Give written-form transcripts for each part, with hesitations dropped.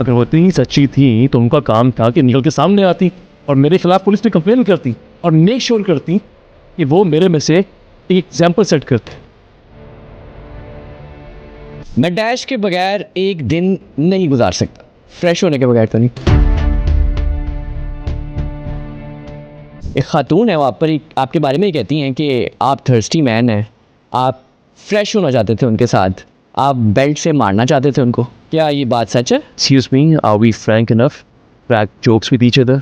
अगर वो इतनी सच्ची थी तो उनका काम था कि निकल के सामने आती और मेरे खिलाफ पुलिस में कंप्लेन करती और मेक श्योर करती कि वो मेरे में से एक एग्जाम्पल सेट करते। मैं डैश के बगैर एक दिन नहीं गुजार सकता, फ्रेश होने के बगैर तो नहीं। एक खातून है, वो आप पर आपके बारे में ही कहती हैं कि आप थर्स्टी मैन हैं, आप फ्रेश होना चाहते थे उनके साथ, आप बेल्ट से मारना चाहते थे उनको। क्या ये बात सच है? Excuse me, are we frank enough? Crack jokes with each other?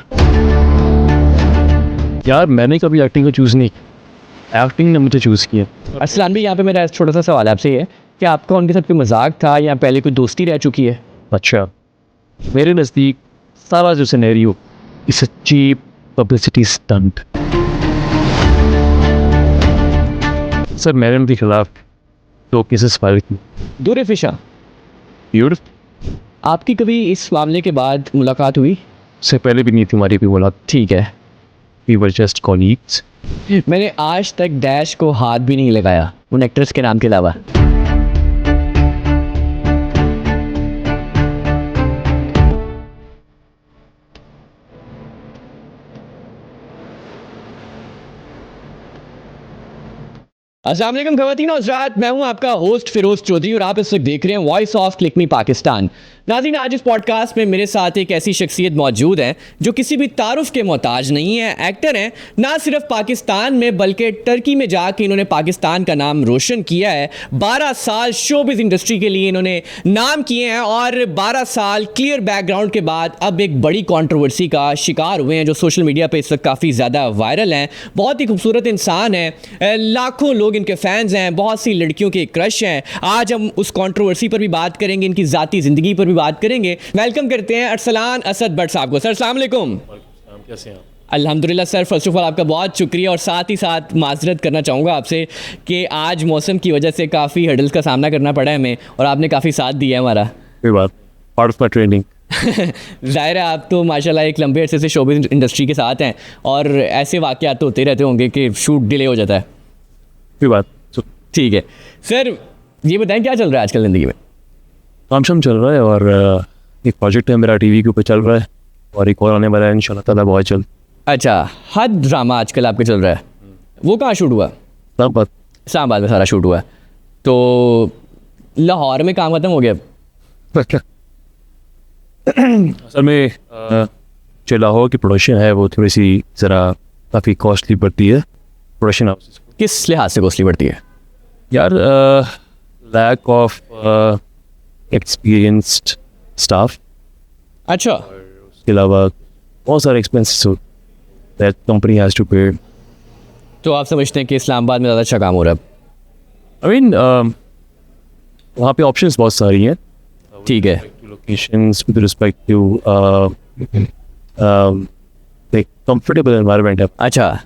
यार मैंने कभी एक्टिंग को चूज़ नहीं किया, एक्टिंग ने मुझे चूज़ किया। अरसलान भाई, यहाँ पे मेरा छोटा सा सवाल आपसे ये है कि आपका उनके साथ कोई मजाक था या पहले कोई दोस्ती रह चुकी है? अच्छा, मेरे नज़दीक सारा जो scenario it's a cheap publicity stunt. Sir मैंने उनके खिलाफ 2 केसेस फाइल किए। दूर फिशा, ब्यूटीफुल। आपकी कभी इस मामले के बाद मुलाकात हुई? उससे पहले भी नहीं थी हमारी भी मुलाकात। ठीक है, वी वर जस्ट कॉलीग्स। मैंने आज तक डैश को हाथ भी नहीं लगाया उन एक्टर्स के नाम के अलावा। अस्सलाम वालेकुम ख़वातीन और हज़रात, मैं हूं आपका होस्ट फिरोज़ चौधरी और आप इस वक्त देख रहे हैं वॉइस ऑफ क्लिक मी पाकिस्तान। नाज़रीन, आज इस पॉडकास्ट में मेरे साथ एक ऐसी शख्सियत मौजूद है जो किसी भी तारुफ के मोहताज नहीं है। एक्टर हैं, ना सिर्फ पाकिस्तान में बल्कि टर्की में जाके इन्होंने पाकिस्तान का नाम रोशन किया है। 12 साल शोबिज़ इंडस्ट्री के लिए इन्होंने नाम किए हैं और 12 साल क्लियर बैकग्राउंड के बाद अब एक बड़ी कॉन्ट्रोवर्सी का शिकार हुए हैं जो सोशल मीडिया पर इस वक्त काफ़ी ज़्यादा वायरल हैं। बहुत ही खूबसूरत इंसान है, लाखों लोग इनके फैंस हैं, बहुत सी लड़कियों के क्रश हैं। आज हम उस कंट्रोवर्सी पर भी बात करेंगे, इनकी ज़ाती ज़िंदगी पर भी बात करेंगे। वेलकम करते हैं अरसलान असद भट्ट साहब को। सर अस्सलाम वालेकुम। कैसे हैं? अल्हम्दुलिल्लाह सर, फर्स्ट ऑफ ऑल आपका बहुत शुक्रिया और साथ ही साथ माजरत करना चाहूँगा आपसे कि आज मौसम की वजह से काफ़ी हर्डल्स का सामना करना पड़ा है हमें और आपने काफ़ी साथ दिया है हमारा। कोई बात, पार्ट ऑफ माई ट्रेनिंग। ज़ाहिर है आप तो माशाल्लाह एक लंबे अरसे से शोबिज़ इंडस्ट्री के साथ हैं और ऐसे वाक़यात तो होते रहते होंगे कि शूट डिले हो जाता है। कोई बात। ठीक है सर, ये बताएं क्या चल रहा है आजकल ज़िंदगी में? काम शाम चल रहा है और एक प्रोजेक्ट है मेरा टीवी के ऊपर चल रहा है और एक और आने वाला है इंशाल्लाह ताला बहुत जल्द। अच्छा, हद ड्रामा आजकल आपके चल रहा है, वो कहाँ शूट हुआ? इस्लामाबाद में सारा शूट हुआ। तो लाहौर में काम खत्म हो गया? असल में जो लाहौर की प्रोडक्शन है वो थोड़ी सी ज़रा काफ़ी कॉस्टली पड़ती है। प्रोडक्शन हाउस किस लिहाज से कॉस्टली पड़ती है? यार लैक ऑफ एक्सपीरियंस्ड स्टाफ, अच्छा, उसके अलावा बहुत सारे expenses that company has to pay. तो आप समझते हैं कि इस्लामाबाद में ज़्यादा अच्छा काम हो रहा है? आई मीन वहाँ पे ऑप्शंस बहुत सारी हैं। ठीक है, locations with respect to comfortable environment है। अच्छा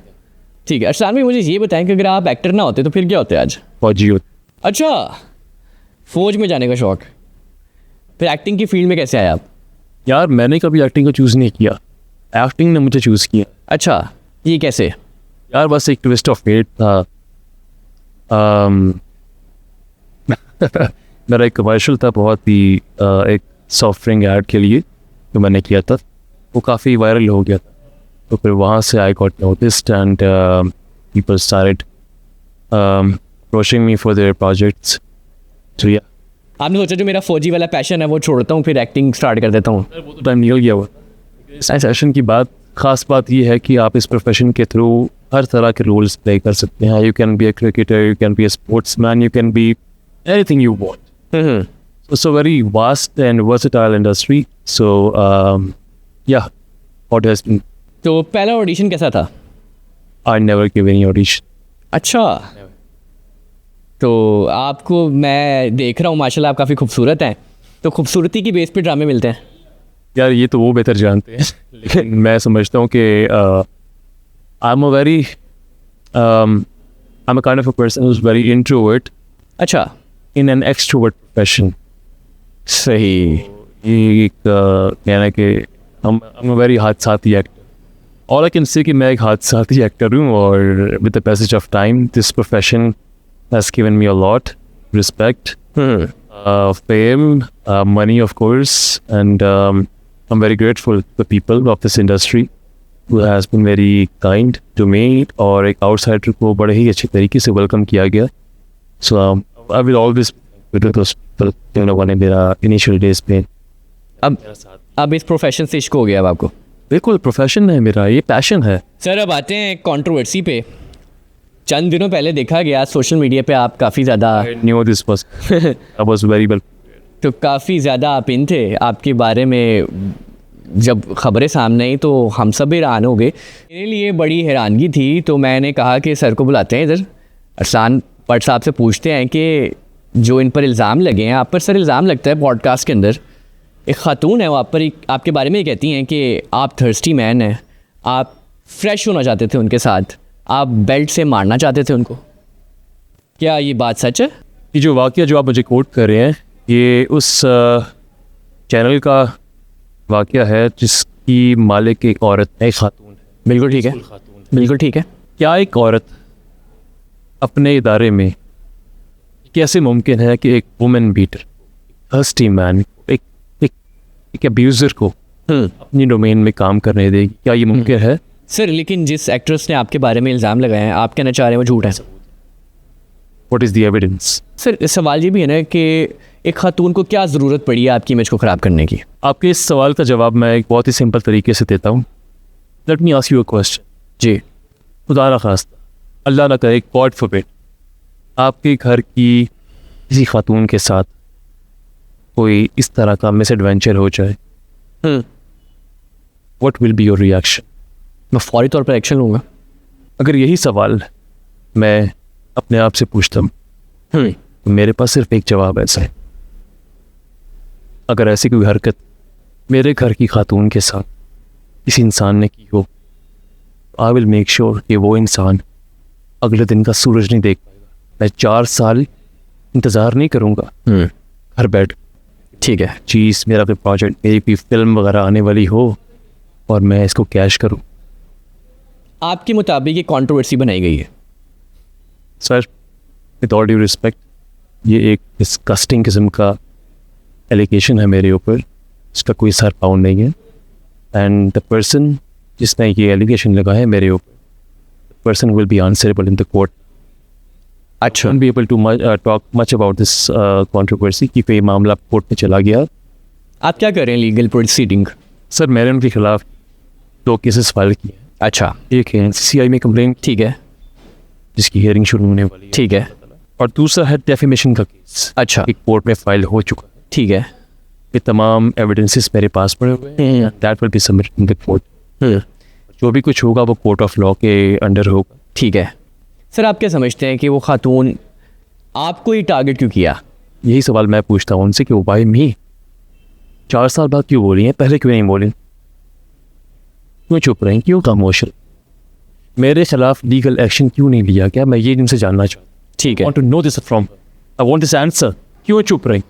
ठीक है। अरसलान भाई, मुझे ये बताएं कि अगर आप एक्टर ना होते तो फिर क्या होते आज? फौजी हो। अच्छा, फौज में जाने का शौक, फिर एक्टिंग की फील्ड में कैसे आए आप? यार मैंने कभी एक्टिंग को चूज़ नहीं किया, एक्टिंग ने मुझे चूज़ किया। अच्छा, ये कैसे? यार बस एक ट्विस्ट ऑफ फेट था। मेरा एक कमर्शियल था बहुत ही एक सॉफ्ट ड्रिंक ऐड के लिए जो मैंने किया था, वो काफ़ी वायरल हो गया था। तो फिर वहाँ से I got noticed and people started approaching me for their projects. तो या आपने सोचा जो मेरा फौजी वाला पैशन है वो छोड़ता हूँ, फिर एक्टिंग स्टार्ट कर देता हूँ? वो तो टाइम निकल गया हुआ। इस पैशन की ख़ास बात ये है कि आप इस प्रोफेशन के थ्रू हर तरह के रोल्स प्ले कर सकते हैं। You can be a cricketer, you can be a sportsman, you can be anything you want. It's a very vast and versatile industry. So yeah, what has been. तो पहला audition कैसा था? I never give any audition. अच्छा, तो आपको मैं देख रहा हूँ माशाल्लाह आप काफ़ी खूबसूरत हैं, तो खूबसूरती की बेस पे ड्रामे मिलते हैं? यार ये तो वो बेहतर जानते हैं लेकिन मैं समझता हूँ कि I'm a kind of a person who's very introvert. अच्छा, in an extrovert profession. सही। ये एक कहना कि I'm a very हादसाती actor. All I can say कि मैं एक हादसाती एक्टर हूँ और with the passage of time this profession has given me a lot respect. fame, money, of course, and I'm very grateful to the people of this industry who has been very kind to me. और एक outsider को बड़े ही अच्छे तरीके से welcome किया गया. So I will always be with those people, you know, when मेरा initial days पे. अब इस प्रोफेशन से इश्क हो गया अब आपको? बिल्कुल प्रोफेशन है मेरा, ये पैशन है. सर अब आते हैं कंट्रोवर्सी पे. चंद दिनों पहले देखा गया सोशल मीडिया पे आप काफ़ी ज़्यादा I knew this was very well. तो काफ़ी ज़्यादा आप इन थे. आपके बारे में जब खबरें सामने आई तो हम सब हैरान हो गए. मेरे लिए बड़ी हैरानगी थी, तो मैंने कहा कि सर को बुलाते हैं इधर, अरसान भट्ट साहब से पूछते हैं कि जो इन पर इल्ज़ाम लगे हैं, आप पर सर इल्ज़ाम लगता है पॉडकास्ट के अंदर एक खातून है वो आप पर आपके बारे में कहती हैं कि आप थर्स्टी मैन हैं, आप फ्रेश होना चाहते थे उनके साथ, आप बेल्ट से मारना चाहते थे उनको. क्या ये बात सच है? ये जो वाक़या जो आप मुझे कोट कर रहे हैं, ये उस चैनल का वाक़या है जिसकी मालिक एक औरत है, एक खातून है. बिल्कुल ठीक है, बिल्कुल ठीक है. क्या एक औरत अपने इदारे में कैसे मुमकिन है कि एक वुमेन बीटर, थर्स्टी मैन, एक अब्यूज़र को अपनी डोमेन में काम करने देगी? क्या ये मुमकिन है? सर लेकिन जिस एक्ट्रेस ने आपके बारे में इल्ज़ाम लगाए हैं, आप कहना चाह रहे हैं वो झूठ है? What is the evidence? Sir सवाल ये भी है ना कि एक खातून को क्या ज़रूरत पड़ी है आपकी इमेज को ख़राब करने की? आपके इस सवाल का जवाब मैं एक बहुत ही सिंपल तरीके से देता हूँ. Let me ask you a question. जी. खुदा ना खास्ता, अल्लाह ना करे, गॉड फॉरबिड, आपके घर की किसी खातून के साथ कोई इस तरह का मिस एडवेंचर हो जाए, what will be your reaction? मैं फौरी तौर पर एक्शन लूँगा. अगर यही सवाल मैं अपने आप से पूछता हूँ तो मेरे पास सिर्फ एक जवाब ऐसा है. अगर ऐसी कोई हरकत मेरे घर की खातून के साथ किसी इंसान ने की हो, आई विल मेक श्योर कि वो इंसान अगले दिन का सूरज नहीं देख पाएगा. मैं 4 साल इंतज़ार नहीं करूँगा घर बैठ. ठीक है. चीज़ मेरा कोई प्रोजेक्ट, मेरी कोई फिल्म वगैरह आने वाली हो और मैं इसको कैश करूँ. आपके मुताबिक ये कंट्रोवर्सी बनाई गई है? Sir with all due respect, ये एक डिस्कस्टिंग किस्म का एलिगेशन है मेरे ऊपर, इसका कोई सर पाउंड नहीं है. एंड द पर्सन जिसने ये एलिगेशन लगाया है मेरे ऊपर, the person will be answerable in the court. अच्छा. Won't be able to talk much about this controversy कि कोई मामला कोर्ट में चला गया. आप क्या कर रहे हैं लीगल प्रोसीडिंग? सर मैंने उनके खिलाफ 2 केसेस फाइल किए हैं. अच्छा. एक है NCCI में कंप्लेंट, ठीक है, जिसकी हियरिंग शुरू होने वाली है. ठीक है. और दूसरा है डेफेमेशन का केस. अच्छा. एक कोर्ट में फाइल हो चुका है. ठीक है. ये तमाम एविडेंसेस मेरे पास पड़े हुए हैं. That will be submitted in the court. जो भी कुछ होगा वो कोर्ट ऑफ लॉ के अंडर होगा. ठीक है. सर आप क्या समझते हैं कि वो खातून आपको ही टारगेट क्यों किया? यही सवाल मैं पूछता हूँ उनसे कि वो भाई मी 4 साल बाद क्यों बोली हैं, पहले क्यों नहीं बोली, क्यों चुप रही, क्यों खामोश रही, मेरे खिलाफ लीगल एक्शन क्यों नहीं लिया गया? मैं ये इनसे जानना चाहता हूँ. ठीक है. want to know this from her. I want this answer. क्यों चुप रही,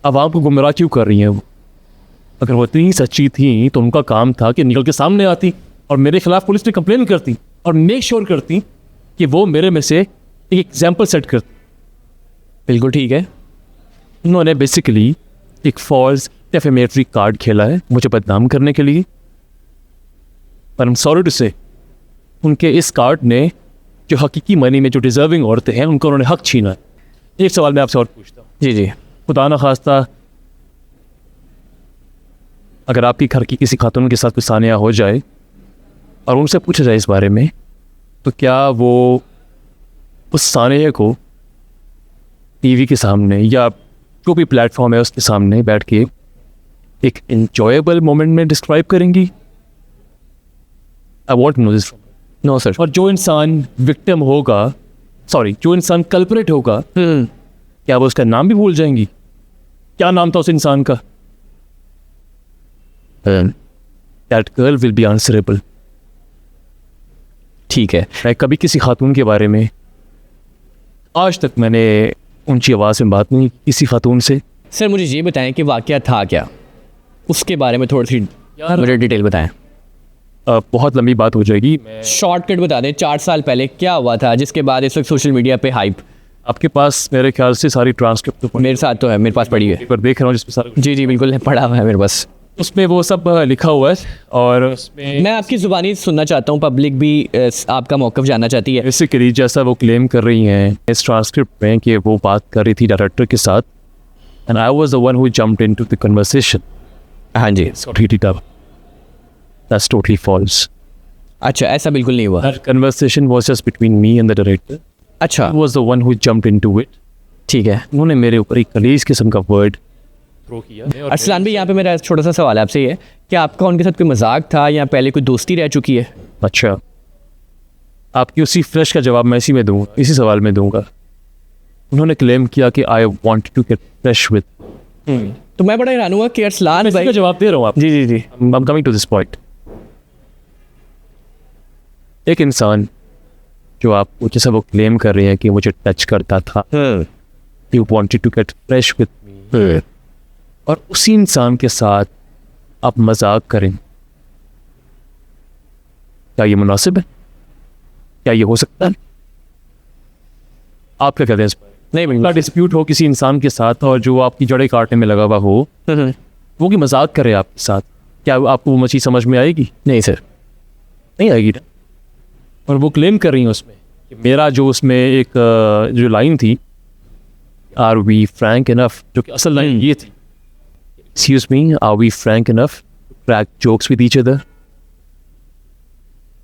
आवाम को गुमराह क्यों कर रही हैं वो? अगर वो इतनी सच्ची थी तो उनका काम था कि निकल के सामने आती और मेरे खिलाफ पुलिस ने कंप्लेन करती और मेक श्योर करती कि वो मेरे में से एक एग्जाम्पल सेट करती. बिल्कुल ठीक है. उन्होंने बेसिकली एक फॉल्स डेफेमेटरी कार्ड खेला है मुझे बदनाम करने के लिए. पर आई एम सॉरी टू से, उनके इस कार्ड ने जो हकीकी मनी में जो डिजर्विंग औरतें हैं उनको उन्होंने हक छीना है. एक सवाल मैं आपसे और पूछता हूँ. जी जी. खुदा ना खास्ता अगर आपकी घर की किसी खातून के साथ कोई सानिया हो जाए और उनसे पूछा जाए इस बारे में, तो क्या वो उस सानिया को टीवी के सामने या जो भी प्लेटफॉर्म है उसके सामने बैठ के एक इंजॉयबल मोमेंट में डिस्क्राइब करेंगी? I want know this. No sir. और जो इंसान विक्टिम होगा, सॉरी जो इंसान कल्परेट होगा, क्या वो उसका नाम भी भूल जाएंगी? क्या नाम था उस इंसान का? That girl will be answerable. ठीक है. मैं कभी किसी खातून के बारे में आज तक मैंने ऊंची आवाज़ में बात नहीं की किसी खातून से. सर मुझे ये बताएं कि वाकया था क्या, उसके बारे में थोड़ी सी मुझे डिटेल बताएं. बहुत लंबी बात हो जाएगी. शॉर्टकट बता दें, 4 साल पहले क्या हुआ था जिसके बाद इस वक्त सोशल मीडिया पे हाइप आपके पास मेरे ख्याल से सारी ट्रांसक्रिप्ट तो मेरे साथ तो है, मेरे पास पड़ी है। पर देख रहा हूँ जिसमें सारा जी बिल्कुल पढ़ा हुआ है मेरे पास। उसमें वो सब लिखा हुआ है और उसमें मैं आपकी ज़ुबानी सुनना चाहता हूँ, पब्लिक भी आपका मौक़िफ़ जानना चाहती है। बेसिकली जैसा वो क्लेम कर रही हैं इस ट्रांसक्रिप्ट में कि वो बात कर रही थी डायरेक्टर के साथ and I was the one who jumped into the conversation. हाँ जी। That's totally false. अच्छा, ऐसा बिल्कुल नहीं हुआ। That conversation was just between me and the director. अच्छा, He was the one who jumped into it. ठीक है। उन्होंने मेरे ऊपर एक कलीज किस्म का वर्ड थ्रो किया। अरसलान भाई, यहाँ पे मेरा छोटा सा सवाल आपसे ये है कि आपका उनके साथ कोई मजाक था या पहले कोई दोस्ती रह चुकी है? अच्छा, आपकी उसी फ्रेश का जवाब मैं इसी में दूंगा, इसी सवाल में दूंगा। उन्होंने क्लेम किया कि I want to get fresh with. तो मैं बड़ा हैरान हुआ कि अरसलान भाई। का जवाब दे रहा हूँ आप। जी। I'm coming to this point. एक इंसान जो आपको जैसा वो क्लेम कर रहे हैं कि मुझे टच करता था, you wanted to get fresh with me, और उसी इंसान के साथ आप मजाक करें, क्या ये मुनासिब है? क्या ये हो सकता है? आप क्या कहते हैं इस पर? नहीं का डिस्प्यूट हो किसी इंसान के साथ और जो आपकी जड़ें काटने में लगा हुआ हो, वो की मजाक करे आपके साथ, क्या आपको वो मछली समझ में आएगी? नहीं सर, नहीं आएगी ना। और वो क्लेम कर रही हैं उसमें कि मेरा जो उसमें एक जो लाइन थी, आर वी फ्रैंक इनफ, जो कि असल लाइन ये थी, excuse me, are we frank enough to crack jokes with each other.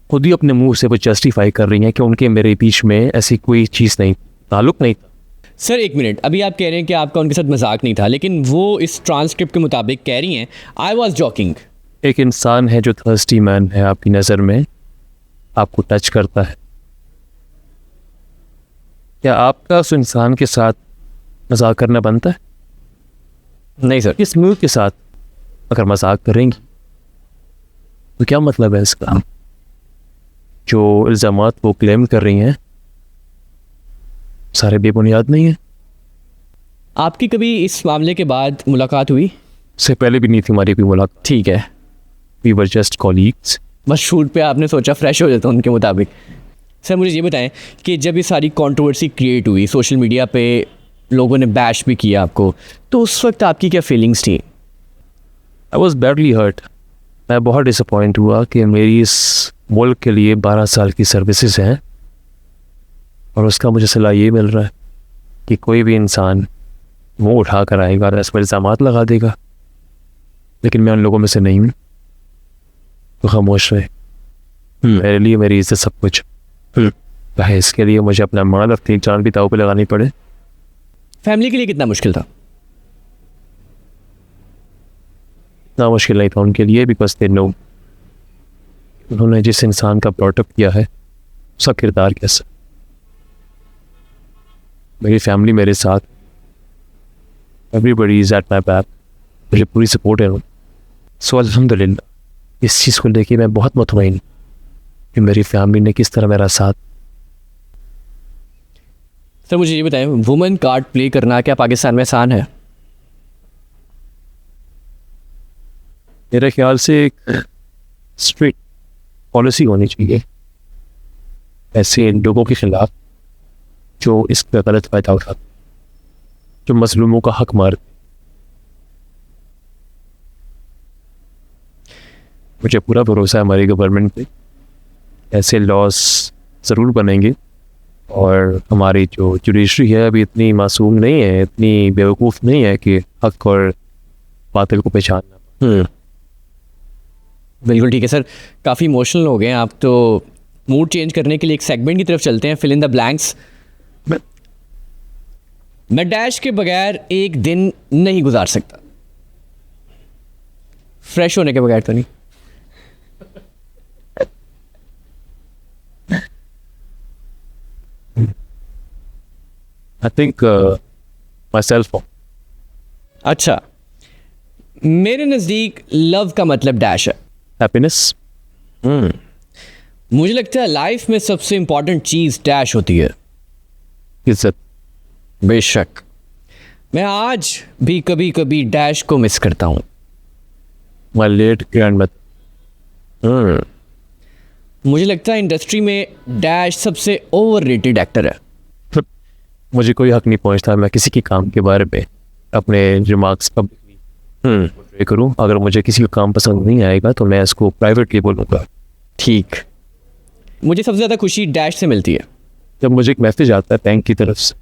खुद ही अपने मुंह से वो जस्टिफाई कर रही हैं कि उनके मेरे बीच में ऐसी कोई चीज़ नहीं, ताल्लुक नहीं था। सर एक मिनट, अभी आप कह रहे हैं कि आपका उनके साथ मजाक नहीं था, लेकिन वो इस ट्रांसक्रिप्ट के मुताबिक कह रही हैं आई वॉज जॉकिंग। एक इंसान है जो थर्स्टी मैन है आपकी नज़र में, आपको टच करता है, क्या आपका उस इंसान के साथ मजाक करना बनता है? नहीं सर। किस मूड के साथ अगर मजाक करेंगी तो क्या मतलब है इसका? जो इल्ज़ामात वो क्लेम कर रही हैं सारे बेबुनियाद नहीं है। आपकी कभी इस मामले के बाद मुलाकात हुई? उससे पहले भी नहीं थी हमारी कोई मुलाकात। ठीक है, वी वर जस्ट कॉलीग्स। बस शूट पे आपने सोचा फ्रेश हो जाता उनके मुताबिक। सर मुझे ये बताएं कि जब ये सारी कंट्रोवर्सी क्रिएट हुई, सोशल मीडिया पे लोगों ने बैश भी किया आपको, तो उस वक्त आपकी क्या फीलिंग्स थी? I was badly hurt. मैं बहुत डिसअपॉइंट हुआ कि मेरी इस मुल्क के लिए 12 साल की सर्विसेज हैं और उसका मुझे सलाह ये मिल रहा है कि कोई भी इंसान मुँह उठा कर आएगा और इस पर इल्ज़ामात लगा देगा, लेकिन मैं उन लोगों में से नहीं हूँ। तो खामोश रहे। मेरे लिए मेरी इज्जत सब कुछ है, इसके लिए मुझे अपना माल अपनी जान भी दाव पे लगानी पड़े। फैमिली के लिए कितना मुश्किल था? इतना मुश्किल नहीं था उनके लिए, बिकॉज दे नो उन्होंने जिस इंसान का ब्रॉटअप किया है उसका किरदार कैसा। मेरी फैमिली मेरे साथ, everybody is at my back, मुझे पूरी सपोर्ट है। सो अल्हम्दुलिल्लाह इस चीज़ को लेके मैं बहुत मुतमईन कि मेरी फैमिली ने किस तरह मेरा साथ। सर मुझे ये बताएं, वुमेन कार्ड प्ले करना क्या पाकिस्तान में आसान है? मेरे ख्याल से एक स्ट्रिक्ट पॉलिसी होनी चाहिए ऐसे लोगों के खिलाफ जो इस पर गलत फ़ायदा उठाते, जो मजलूमों का हक मार। मुझे पूरा भरोसा है हमारी गवर्नमेंट पे, ऐसे लॉस ज़रूर बनेंगे और हमारी जो जुडिशरी है अभी इतनी मासूम नहीं है, इतनी बेवकूफ़ नहीं है कि हक और बातिल को पहचानना। बिल्कुल ठीक है सर, काफ़ी इमोशनल हो गए हैं आप, तो मूड चेंज करने के लिए एक सेगमेंट की तरफ चलते हैं, फिल इन द ब्लैंक्स। मैं डैश के बगैर एक दिन नहीं गुजार सकता। फ्रेश होने के बगैर तो नहीं। I think my self. अच्छा, मेरे नज़दीक लव का मतलब डैश है हैप्पीनेस। मुझे लगता है लाइफ में सबसे इंपॉर्टेंट चीज़ डैश होती है, इज्जत। बेशक मैं आज भी कभी कभी डैश को मिस करता हूँ। माई लेट ग्रैंड मदर। मुझे लगता है इंडस्ट्री में डैश सबसे ओवररेटेड एक्टर है। मुझे कोई हक नहीं पहुंचता मैं किसी के काम के बारे में अपने रिमार्क्स पब्लिकली पोर्ट्रे करूं। अगर मुझे किसी का काम पसंद नहीं आएगा तो मैं इसको प्राइवेटली बोलूँगा। ठीक। मुझे सबसे ज़्यादा खुशी डैश से मिलती है। जब मुझे एक मैसेज आता है बैंक की तरफ से,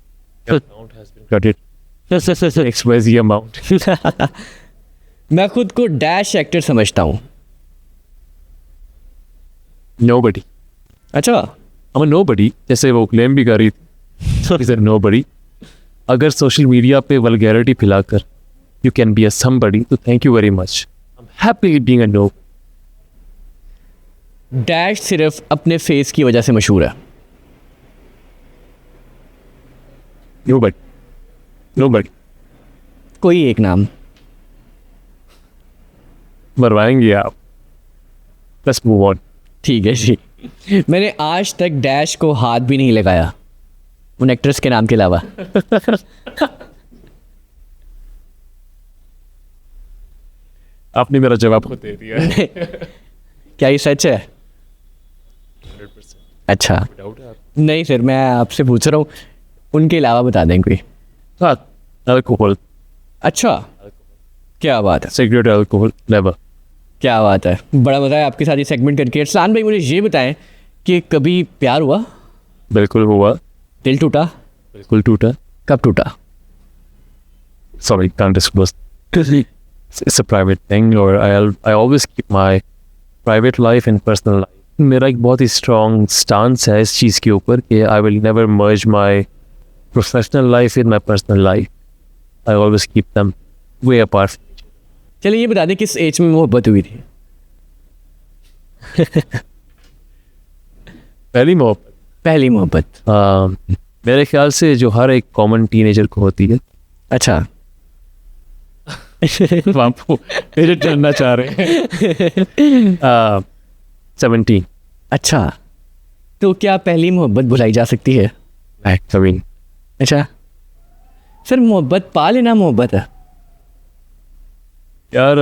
account has been credit excise amount. मैं खुद को डैश एक्टर समझता हूँ। नोबडी। अच्छा। I'm a nobody, जैसे वो क्लेम भी कर रही थी। Is a nobody। अगर सोशल मीडिया पे वल्गैरिटी फैलाकर you can be a somebody, तो thank you very much। I'm happy being a nobody। Dash सिर्फ अपने फेस की वजह से मशहूर है। Nobody। Nobody। कोई एक नाम। मरवाएंगे आप। Let's move on। ठीक है जी। मैंने आज तक डैश को हाथ भी नहीं लगाया उन एक्ट्रेस के नाम के अलावा। आपने मेरा जवाब खुद दे दिया है। क्या ये सच है? 100%। अच्छा। डाउट है आप? नहीं सर, मैं आपसे पूछ रहा हूँ, उनके अलावा बता दें कोई। हाँ, अल्कोहल। अच्छा, क्या बात है, सिगरेट, अल्कोहल, नेवर। क्या बात है। बड़ा मज़ा है आपके साथ ये सेगमेंट करके। अरसलान भाई, मुझे ये बताएं कि कभी प्यार हुआ? बिल्कुल हुआ। दिल टूटा? बिल्कुल टूटा। कब टूटा? Sorry, can't disclose। It's a private thing, or I always keep my private life and personal life। मेरा एक बहुत ही strong stance है इस चीज़ के ऊपर कि I will never merge my professional life with my personal life। I always keep them way apart। चलिए ये बता दें, किस एज में मोहब्बत हुई थी? पहली मोहब्बत। पहली मोहब्बत। मेरे ख्याल से जो हर एक कॉमन टीनेजर को होती है। अच्छा। आप मेरे जानना चाह रहे हैं। 17। अच्छा, तो क्या पहली मोहब्बत भुलाई जा सकती है? कभी। अच्छा सर, मोहब्बत पा लेना मोहब्बत है? यार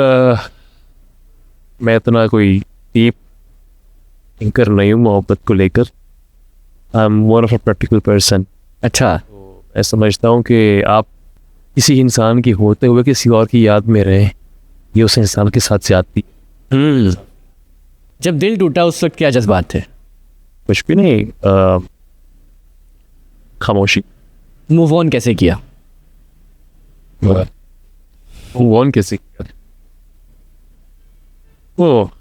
मैं इतना कोई डीप थिंकर नहीं हूँ मोहब्बत को लेकर। आई am more of a practical person. अच्छा। तो मैं समझता हूँ कि आप किसी इंसान की होते हुए किसी और की याद में रहें, ये उस इंसान के साथ ज्यादती। जब दिल टूटा उस वक्त क्या जज्बात थे? कुछ भी नहीं। खामोशी। मूव ऑन कैसे किया? वन कैसे किया? वो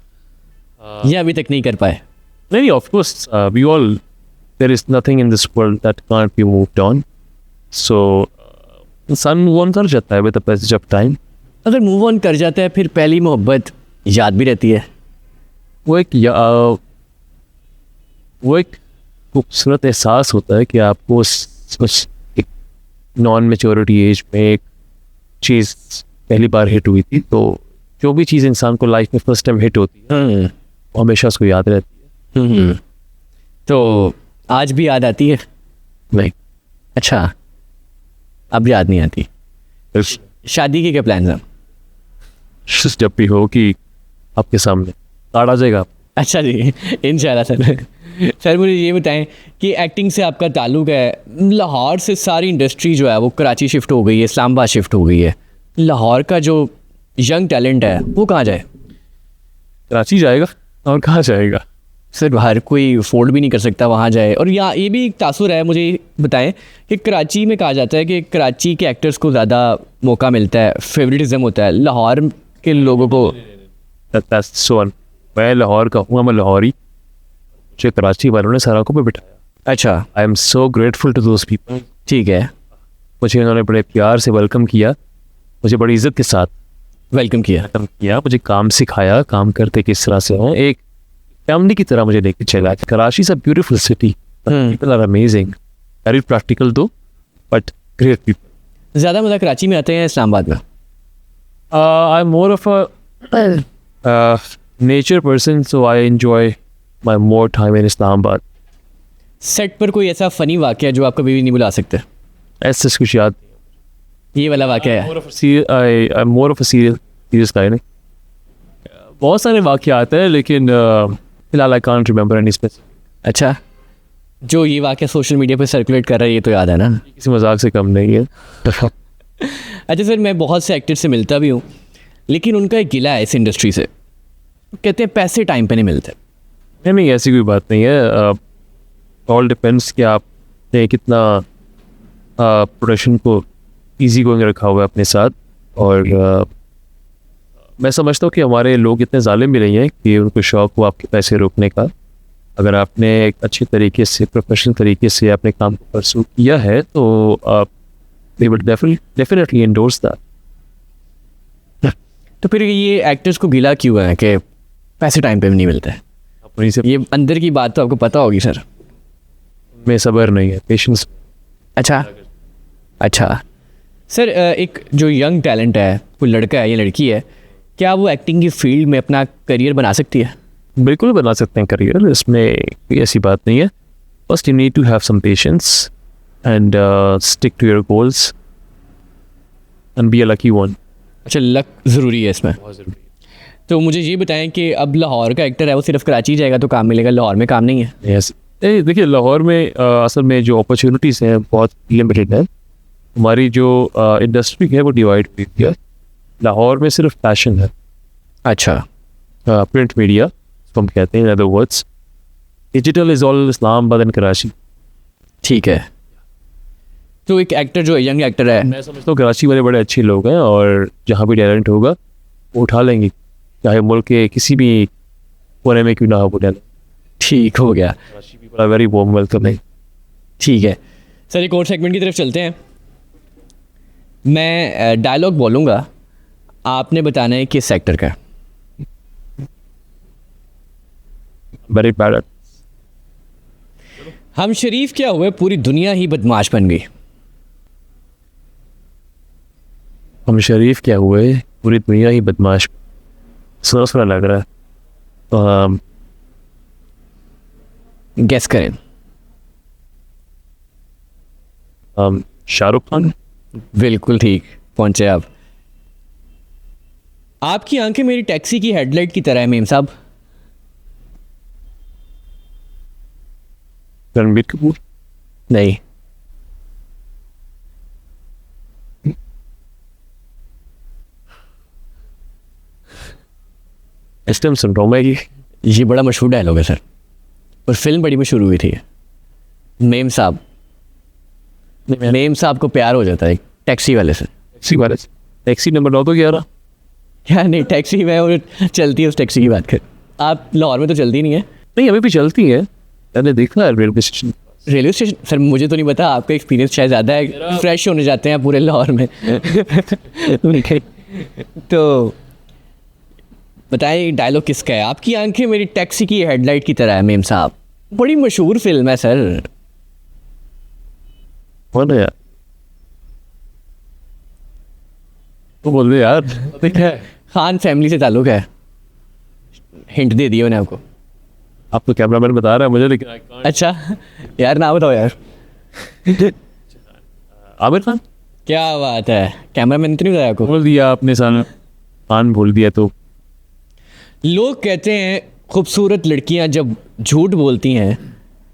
ये अभी तक नहीं कर पाए? नहीं, of course we all, there is nothing in this world that can't be moved on. So इंसान मूव ऑन कर जाता है with the passage of time. अगर मूव ऑन कर जाता है फिर पहली मोहब्बत याद भी रहती है? वो एक खूबसूरत एहसास होता है कि आपको उस एक नॉन मेच्योरिटी एज में एक चीज़ पहली बार हिट हुई थी। तो जो भी चीज़ इंसान को लाइफ में फर्स्ट टाइम हिट होती है वो हमेशा उसको याद रहती है। तो आज भी याद आती है? नहीं। अच्छा, अब याद नहीं आती। शादी के क्या प्लान हैं? जब भी हो कि आपके सामने कार्ड आ जाएगा। अच्छा जी, इंशाल्लाह सर। सर मुझे ये बताएं कि एक्टिंग से आपका ताल्लुक है, लाहौर से सारी इंडस्ट्री जो है वो कराची शिफ्ट हो गई है, इस्लामाबाद शिफ्ट हो गई है। लाहौर का जो यंग टैलेंट है वो कहाँ जाए? कराची जाएगा और कहाँ जाएगा? सर हर कोई अफोर्ड भी नहीं कर सकता वहाँ जाए। और यहाँ ये भी एक तासुर है, मुझे बताएं कि कराची में कहा जाता है कि कराची के एक्टर्स को ज़्यादा मौका मिलता है, फेवरेटिज्म होता है, लाहौर के लोगों को। मैं लाहौर का हूँ, मैं लाहौरी, मुझे कराची वालों ने सराखों पे बिठाया। अच्छा। I am so grateful to those people. ठीक है। मुझे इन्होंने बड़े प्यार से वेलकम किया, मुझे बड़ी इज्जत के साथ वेलकम किया, मुझे काम सिखाया, काम करते किस तरह से हो, एक फैमिली की तरह मुझे लेके चला। Karachi is a beautiful city, people are amazing, very practical though but great people. ज़्यादा मज़ा कराची में आते हैं इस्लामाबाद में? I am more of a nature person, so I enjoy my more time in Islamabad. Set पर कोई ऐसा फ़नी वाक़या जो आप कभी भी नहीं भुला सकते? ऐसे कुछ याद ये वाला वाक़या है? मोर ऑफ अ सीरियस गाय नहीं। बहुत सारे वाक़यात हैं लेकिन फिलहाल I can't remember any specific. अच्छा, जो ये वाक़या सोशल मीडिया पे सर्कुलेट कर रहा है, ये तो याद है ना? किसी मजाक से कम नहीं है। अच्छा सर, मैं बहुत से एक्टर से मिलता भी हूँ, लेकिन उनका एक गिला है इस इंडस्ट्री से। कहते हैं पैसे टाइम पे नहीं मिलते। नहीं, ऐसी कोई बात नहीं है। ऑल डिपेंड्स कि आपने कितना प्रोडक्शन को इजी गोइंग रखा हुआ है अपने साथ। और मैं समझता हूँ कि हमारे लोग इतने जालिम भी नहीं हैं कि उनको शौक हो आपके पैसे रोकने का। अगर आपने एक अच्छे तरीके से, प्रोफेशनल तरीके से अपने काम को परसू किया है तो they will definitely endorse that. तो फिर ये एक्टर्स को गिला क्यों है कि पैसे टाइम पे भी नहीं मिलते? अपनी से ये अंदर की बात तो आपको पता होगी सर। में सब्र नहीं है, पेशेंस। अच्छा सर, एक जो यंग टैलेंट है, कोई लड़का है या लड़की है, क्या वो एक्टिंग की फील्ड में अपना करियर बना सकती है? बिल्कुल बना सकते हैं करियर, इसमें कोई ऐसी बात नहीं है। First you need to have some patience and stick to your goals and be a lucky one. अच्छा, लक ज़रूरी है इसमें। बहुत ज़रूरी तो मुझे ये बताएं कि अब लाहौर का एक्टर है वो सिर्फ कराची जाएगा तो काम मिलेगा, लाहौर में काम नहीं है? है। Yes. देखिए, लाहौर में असल में जो अपॉर्चुनिटीज़ हैं बहुत लिमिटेड है। हमारी जो इंडस्ट्री है वो डिवाइड हुई है। लाहौर में सिर्फ पैशन है, अच्छा, प्रिंट मीडिया हम कहते हैं, in other words digital is all Islamabad and Karachi. ठीक है। तो एक एक्टर जो यंग एक्टर है, मैं समझता हूँ कराची वाले बड़े अच्छे लोग हैं और जहाँ भी टैलेंट होगा वो उठा लेंगे, चाहे मुल्क के किसी भी कोने में क्यों ना हो वो टैलेंट। ठीक हो गया। Karachi people are very warm welcoming. ठीक है सर, एक और सेगमेंट की तरफ चलते हैं। मैं डायलॉग बोलूँगा, आपने बताना है किस सेक्टर का है। Very bad. हम शरीफ क्या हुए, पूरी दुनिया ही बदमाश बन गई। हम शरीफ क्या हुए, पूरी दुनिया ही बदमाश। सुना लग रहा है। गेस करें। शाहरुख खान। बिल्कुल ठीक पहुंचे आप। आपकी आंखें मेरी टैक्सी की हेडलाइट की तरह है मेम साहब। रणबीर कपूर। नहीं। इस टाइम सुन रहा हूँ मैं ये बड़ा मशहूर डायलॉग है सर, और फिल्म बड़ी मशहूर हुई थी। मेम साहब, मेम साहब को प्यार हो जाता है एक टैक्सी वाले से। टैक्सी नंबर 9 तो 11। क्या नहीं, टैक्सी में और चलती है, उस टैक्सी की बात कर। आप लाहौर में तो चलती नहीं है? नहीं, अभी भी चलती है, मैंने देखा है railway station. Railway station? Sir मुझे तो नहीं पता, आपका एक्सपीरियंस शायद ज़्यादा है, फ्रेश होने जाते हैं पूरे लाहौर में। तो बताइए डायलॉग किसका है? आपकी आंखें मेरी टैक्सी की हेडलाइट की तरह है मेम साहब। बड़ी मशहूर फिल्म है सर। कौन है यार? तो बोल दे यार। है खान फैमिली से ताल्लुक है। हिंट दे दिया मैंने आपको। आप तो कैमरामैन बता रहा है मुझे, लेकिन अच्छा यार, ना बताओ यार। आमिर खान। क्या बात है, कैमरामैन तो नहीं बताया आपको? बोल दिया आपने, सान खान बोल दिया तो। लोग कहते हैं खूबसूरत लड़कियां जब झूठ बोलती हैं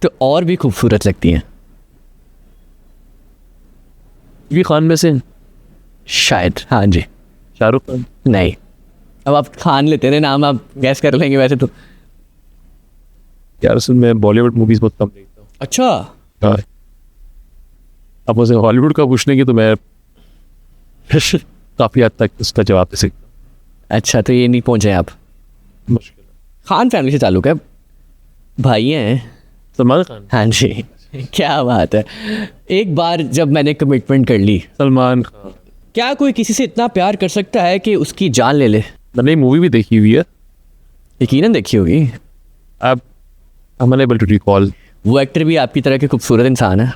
तो और भी खूबसूरत लगती हैं। ये खान में से शायद, हाँ जी। शाहरुख खान। नहीं, अब आप खान लेते हैं नाम, आप गैस कर लेंगे वैसे तो। यार सुन, मैं बॉलीवुड मूवीज बहुत कम देखता हूँ। अच्छा, हाँ। अब मुझे हॉलीवुड का पूछने की तो मैं काफ़ी हद तक उसका जवाब दे सकता हूँ। अच्छा, तो ये नहीं पहुंचे आप। मुश्किल है। खान फैमिली से ताल्लुक है, भाई हैं। सलमान खान। हाँ जी। क्या बात है। एक बार जब मैंने कमिटमेंट कर ली, सलमान खान। क्या कोई किसी से इतना प्यार कर सकता है कि उसकी जान ले ले? मैंने मूवी भी देखी हुई है। यकीनन देखी होगी। अब I'm unable to recall। वो एक्टर भी आपकी तरह के खूबसूरत इंसान है।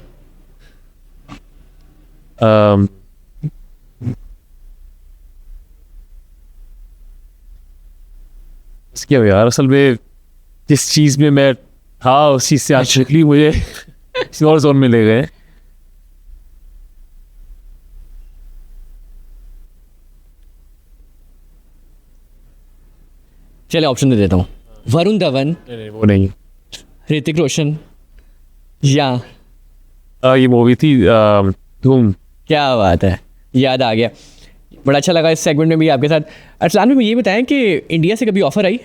क्या यार, असल में जिस चीज़ में मैं था उस चीज़ से एक्चुअली मुझे किसी और जोन में ले गए। चले ऑप्शन दे देता हूँ। वरुण धवन, वो नहीं। ऋतिक रोशन, या ये मूवी थी धूम। क्या बात है, याद आ गया। बड़ा अच्छा लगा इस सेगमेंट में भी आपके साथ। अरसलान में ये बताएं कि इंडिया से कभी ऑफ़र आई?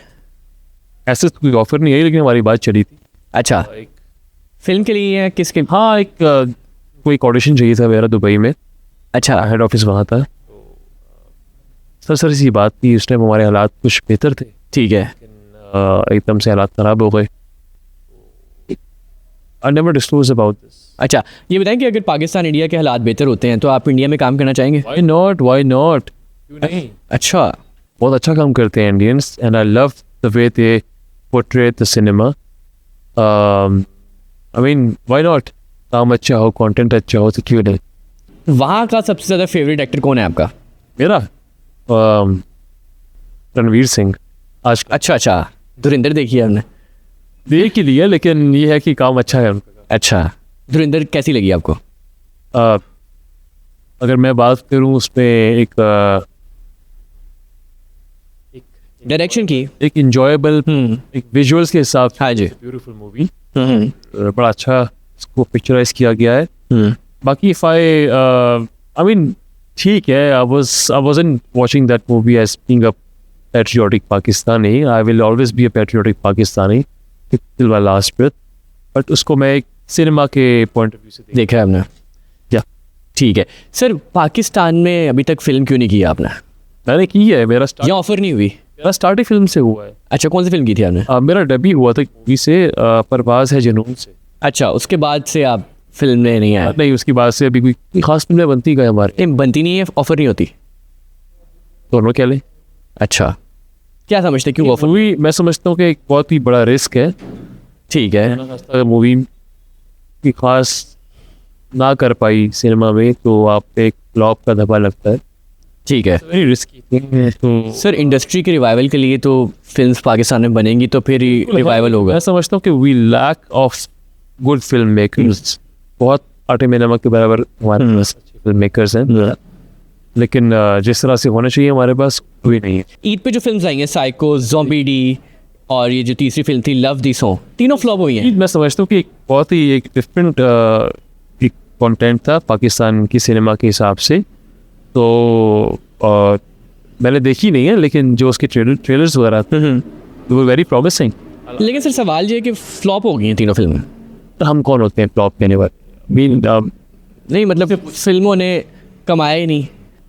ऐसे तो कोई ऑफर नहीं आई, लेकिन हमारी बात चली थी। अच्छा, एक फिल्म के लिए या किसके? हाँ, एक कोई ऑडिशन चाहिए था मेरा दुबई में, अच्छा, हेड ऑफिस वहाँ था। सर सी बात थी, उस टाइम हमारे हालात कुछ बेहतर थे, ठीक है। एकदम से हालात ख़राब हो गए। I never disclose about this. अच्छा, ये बताएं कि अगर पाकिस्तान इंडिया के हालात बेहतर होते हैं तो आप इंडिया में काम करना चाहेंगे? Why not, why not. अच्छा, बहुत अच्छा काम करते हैं Indians, and I love the way they portray the cinema. I mean why not, काम अच्छा हो, कंटेंट अच्छा हो, तो क्यों नहीं। वहाँ का सबसे ज़्यादा फेवरेट एक्टर कौन है आपका? मेरा रणवीर सिंह। आज अच्छा, धुरिंदर देखी है हमने। देख ही लिया, लेकिन ये है कि काम अच्छा है उनका। अच्छा, धुरिंदर कैसी लगी आपको? अगर मैं बात करूं उसमें एक डायरेक्शन की? एक इंजॉयबल, एक विजुअल्स के हिसाब से हाँ जी। ब्यूटीफुल मूवी, बड़ा अच्छा इसको पिक्चराइज किया गया है। बाकी इफ आई मीन ठीक है, I wasn't watching that movie as being a patriotic Pakistani. I will always be a patriotic Pakistani till my last breath, but उसको मैं एक सिनेमा के पॉइंट ऑफ व्यू से देखा है आपने? या ठीक है सर, पाकिस्तान में अभी तक फिल्म क्यों नहीं की आपने? मैंने की है, या ऑफर नहीं हुई? मेरा स्टार्ट ही फिल्म से हुआ है। अच्छा, कौन सी फिल्म की थी आपने? मेरा डेब्यू हुआ था मूवी से, परवाज है जुनून से। अच्छा, उसके बाद से आप फिल्म में नहीं आए? नहीं, उसके बाद से अभी कोई खास फिल्में बनती गए हमारे। नहीं, बनती नहीं है, ऑफर नहीं होती? दोनों क्या लें। अच्छा, क्या समझते क्यों ऑफर? मूवी मैं समझता हूँ कि एक बहुत ही बड़ा रिस्क है। ठीक है, अगर मूवी की खास ना कर पाई सिनेमा में, तो आप पे एक फ्लॉप का धब्बा लगता है। ठीक है वेरी रिस्की थिंग है। तो सर, इंडस्ट्री के रिवाइवल के लिए तो फिल्म्स पाकिस्तान में बनेंगी तो फिर ही रिवाइवल होगा। मैं समझता हूँ कि we lack of good film makers. बहुत आटे में नमक के बराबर हमारे पास अच्छे फिल्म मेकर्स हैं, लेकिन जिस तरह से होना चाहिए हमारे पास कोई नहीं है। ईद पे जो फिल्म्स आई हैं, साइको, ज़ॉम्बी डी और ये जो तीसरी फिल्म थी लव दी सॉन्ग, तीनों फ्लॉप हुई हैं। मैं समझता हूँ कि एक बहुत ही एक डिफरेंट एक कंटेंट था पाकिस्तान की सिनेमा के हिसाब से। तो मैंने देखी नहीं है, लेकिन जो उसके ट्रेलर्स वगैरह थे वो वेरी प्रॉमिसिंग। लेकिन सर सवाल ये है कि फ्लॉप हो गई हैं तीनों फिल्में। तो हम कौन होते हैं फ्लॉप कहने वाले? नहीं मतलब फिल्मों ने कमाया ही नहीं।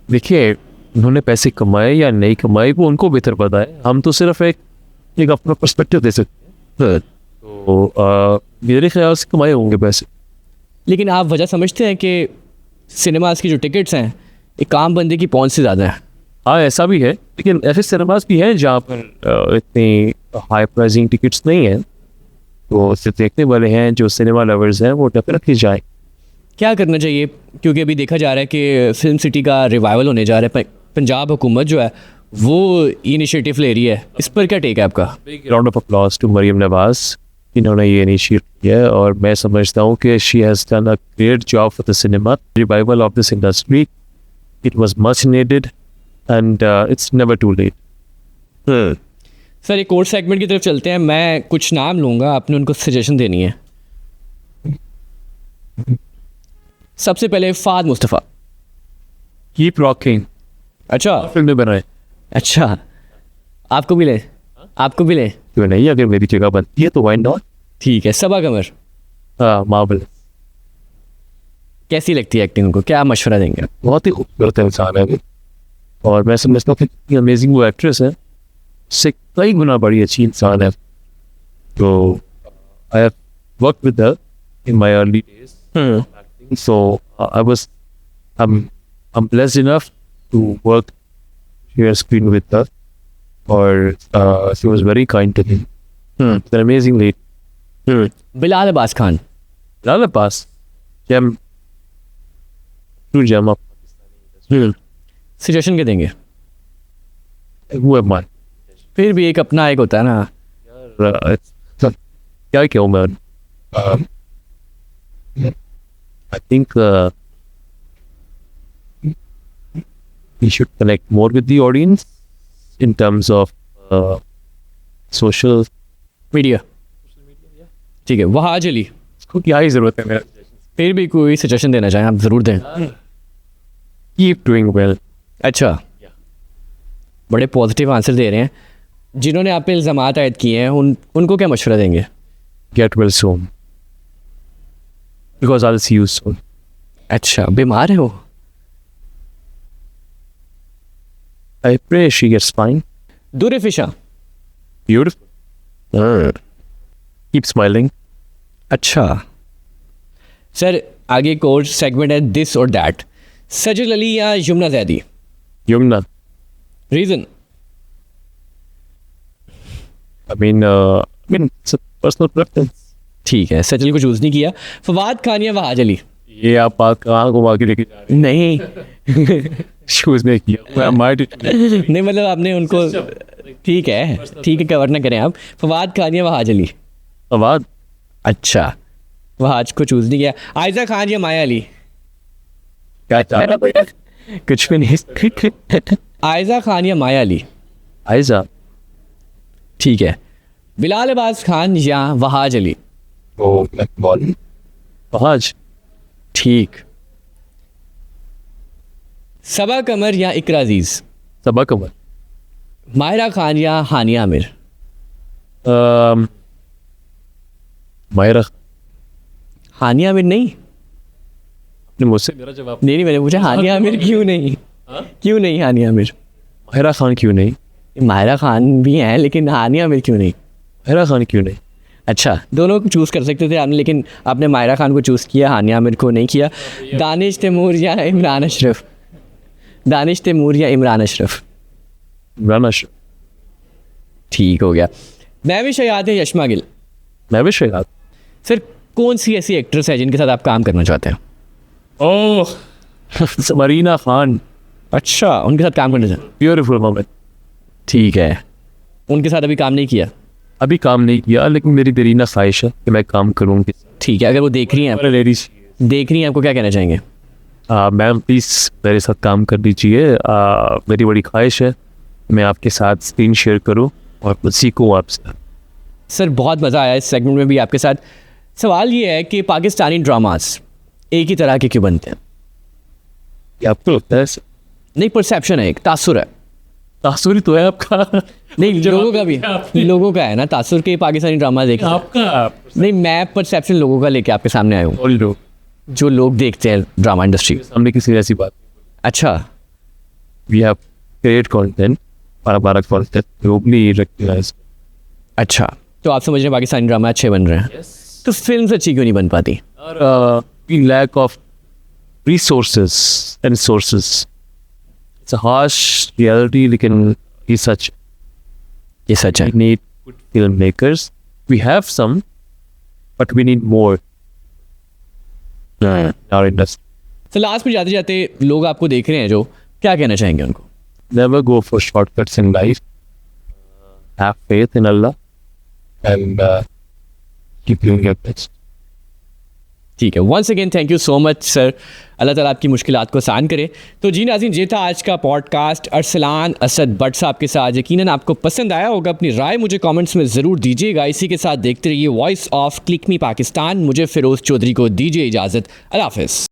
देखिए, उन्होंने पैसे कमाए या नहीं कमाए वो उनको बेहतर पता है। हम तो सिर्फ एक अपना पर्सपेक्टिव दे सकते हैं। तो मेरे ख्याल से कमाए होंगे पैसे। लेकिन आप वजह समझते हैं कि सिनेमाज की जो टिकट्स हैं एक आम बंदे की पहुंच से ज़्यादा है? हाँ, ऐसा भी है, लेकिन ऐसे सिनेमास भी हैं जहाँ पर इतनी हाई प्राइसिंग टिकट्स नहीं हैं। तो सिर्फ देखने वाले हैं जो सिनेमा लवर्स हैं वो डेफिनेटली जाएं। क्या करना चाहिए, क्योंकि अभी देखा जा रहा है कि फिल्म सिटी का रिवाइवल होने जा रहा है, पंजाब हुकूमत जो है वो इनिशिएटिव ले रही है, इस पर क्या टेक है आपका? Round of applause to Maryam Nawaz, इन्होंने ये इनिशिएट किया है और मैं समझता हूँ कि she has done a great job for the cinema revival of this industry. It was much needed and it's never too late. Sir, एक और सेगमेंट की तरफ चलते हैं। मैं कुछ नाम लूँगा, आपने उनको सजेशन देनी है। सबसे पहले फाद मुस्तफ़ा। Keep rocking. अच्छा फिल्में बनाए। अच्छा, आपको भी ले? आपको भी ले? क्यों नहीं, अगर मेरी जगह बनती है तो व्हाई नॉट। ठीक है। सबा कमर मार्वल। कैसी लगती है एक्टिंग उनको, क्या मशवरा देंगे? बहुत ही खूबसूरत इंसान है वो, और मैं समझता हूँ कि अमेजिंग वो एक्ट्रेस है, उससे कई गुना बड़ी अच्छी इंसान है। तो I have work with her in my early days, so I was I'm blessed enough to work share screen with her, or she was very kind to me. It's an amazing lady. Bilal Abbas Khan. Bilal Abbas, gem, true gem of Pakistani. Suggestion क्या देंगे? Who am I? फिर भी एक अपना एक होता है ना। यार, क्या कहूँ मैं? I think we should connect more with the audience in terms of social. Media. ठीक है। वहाज अली। आपको क्या ही ज़रूरत है मेरा? फिर भी कोई सजेशन देना चाहें आप ज़रूर दें। Keep doing well. अच्छा, बड़े पॉजिटिव आंसर दे रहे हैं। जिन्होंने आप पे इल्ज़ामात आयद किए हैं उनको क्या मशवरा देंगे? Get well soon because I will see you soon. अच्छा, बीमार है वो? I pray she gets fine. दूर फिशा। ब्यूटीफुल। Keep smiling. अच्छा सर, आगे एक और सेगमेंट है दिस और दैट। सजल अली या Yamuna Zaidi? Yamuna. Reason? I mean, it's a personal preference. ठीक है, सजल को चूज़ नहीं किया। फवाद खान या वहाज अली? ये आप बात कहाँ घुमा के लेके जा रहे नहीं हैं? शूज नहीं किया नहीं, मतलब आपने उनको, ठीक है, कवर ना करें आप। फवाद खान या वहाज अली? आवाज। अच्छा, वहाज को चूज़ नहीं किया। आयजा खान या माया अली? क्या चाह रहा है? कुछ भी नहीं। आयजा खान या माया अली? आयजा। ठीक है। बिलाल अब्बास खान या वहाज अली? वहाज। ठीक। सबा कमर या इकरा अजीज? सबा कमर। माहिरा खान या हानिया आमिर? मायरा। हानिया आमिर नहीं? आपने मुझसे मेरा जवाब। नहीं, मैंने पूछा हानिया आमिर क्यों नहीं? क्यों नहीं हानिया आमिर? माहिरा खान क्यों नहीं? माहिरा खान भी हैं लेकिन हानिया आमिर क्यों नहीं? माहिरा खान क्यों नहीं? अच्छा, दोनों को चूज़ कर सकते थे आपने, लेकिन आपने माहिरा खान को चूज़ किया, हानिया आमिर को नहीं किया। दानिश तैमूर या इमरान अशरफ? दानिश तैमूर या इमरान अशरफ? इमरान अशरफ। ठीक हो गया। महविश हयात या यशमा गिल? महविश हयात। सर, कौन सी ऐसी एक्ट्रेस है जिनके साथ आप काम करना चाहते हैं? ओह मरीना खान। अच्छा, उनके साथ काम करना चाहते हैं। Beautiful moment. ठीक है, उनके साथ अभी काम नहीं किया? अभी काम नहीं किया, लेकिन मेरी देरीना ख्वाहिश है कि मैं काम करूँ उनके साथ। ठीक है, अगर वो देख रही हैं लेडीज देख रही हैं आपको क्या कहना चाहेंगे? मैम प्लीज़ मेरे साथ काम कर दीजिए। मेरी बड़ी ख्वाहिश है मैं आपके साथ स्क्रीन शेयर करूं और सीखूं आपसे। सर, बहुत मज़ा आया इस सेगमेंट में भी आपके साथ। सवाल ये है कि पाकिस्तानी ड्रामास एक ही तरह के क्यों बनते हैं? क्या आपको लगता है? नहीं, परसेप्शन है, एक तासुर है। तासुर ही तो है आपका। नहीं, लोगों का भी, लोगों का है ना तासुर के पाकिस्तानी ड्रामा देखे। आपका नहीं, मैं परसेप्शन लोगों का लेके आपके सामने आया हूँ, और लोग जो लोग देखते हैं ड्रामा इंडस्ट्री। सामने किसी ऐसी बात। अच्छा, वी हैव क्रिएट कंटेंट, हमारा कंटेंट लोग नहीं रिकग्नाइज। अच्छा, तो आप समझ रहे हैं पाकिस्तानी ड्रामा अच्छे बन रहे हैं, तो फिल्म अच्छी क्यों नहीं बन पाती? और lack of resources and sources. It's a harsh reality, लेकिन ये सच है. We need good filmmakers. We have some, but we need more in our industry. तो लास्ट में जाते जाते लोग आपको देख रहे हैं जो, क्या कहना चाहेंगे उनको? Never go for shortcuts in life. Have faith in Allah and keep doing your best. ठीक है, once again thank you so much sir. Allah ताला आपकी मुश्किलात को आसान करे। तो जी नाज़रीन, ये था आज का पॉडकास्ट अरसलान असद भट्ट साहब के साथ। यकीनन आपको पसंद आया होगा, अपनी राय मुझे कमेंट्स में ज़रूर दीजिएगा। इसी के साथ देखते रहिए वॉइस ऑफ क्लिक मी पाकिस्तान। मुझे फ़िरोज़ चौधरी को दीजिए इजाज़त। अल्लाह हाफ़िज़।